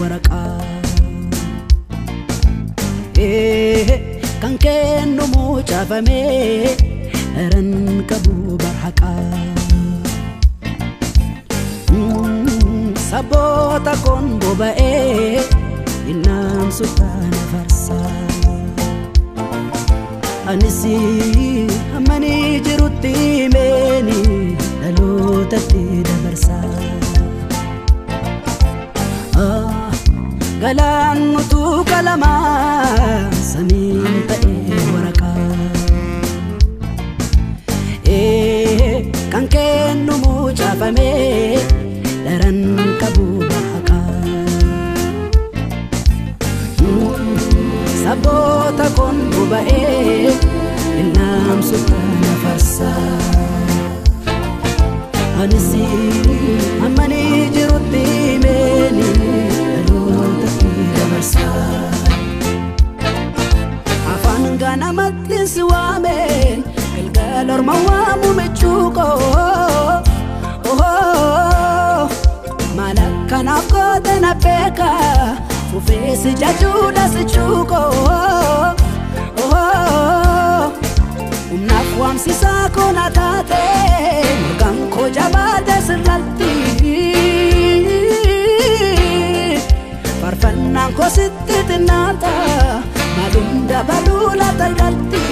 waraqaa kan kennu mucaafamee eran qabu barhaqaa sabota kon boba'ee innam sultana farsaa anisi amani jirutti meeni dalootatti dabarsaa galaan utuu qalamaa samiin ta'ee waraqaa kan kennu mucaafamee eran qabu barhaqaa sabota kon boba'ee innam sultana farsaa anisi amani jirutti meeni dalootatti dabarsaa afaan ganamatti siwaame galgal orma waamu mechuuko malakanaaf goote na beeka fufeesi jajuudha si chuuko humnaaf waamsisaa koona taate murgaan koo jabaate sirratti farfannaan koo sitti xinnaata maalum dabaluu laata galti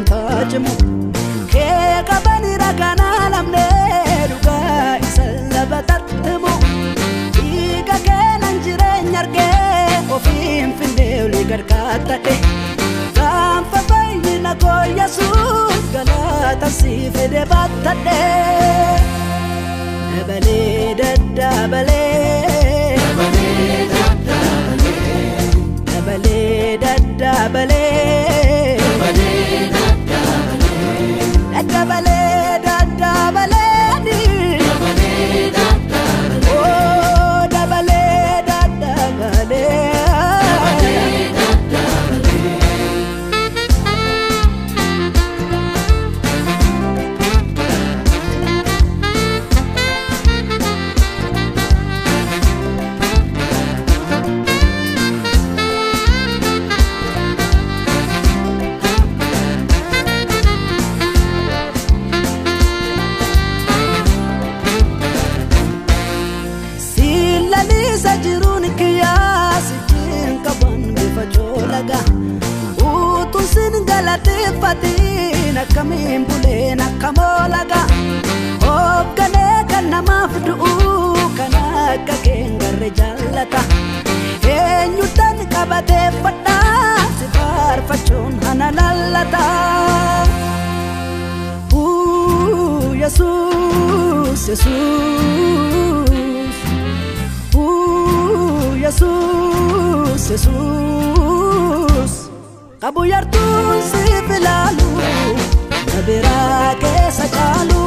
tajamu ke kabani ragana lamne duga isalla batatmu diga kenan jirenya arge ofin findeuli garkata gam fabayna ko yesus galata si fede batade bale dadda bale bale dadda bale dabale dabale di oh dabale dabale sajirun kiyas jin kaban bifajolaga utun sin galate fatina kamin bulena kamolaga hoggane kana mafdu kana kakengarre jallata enyutan kabate fada sifar fachon analallata yesus yesus yesus yesus kabuyartu si filalu nabira ke sajalu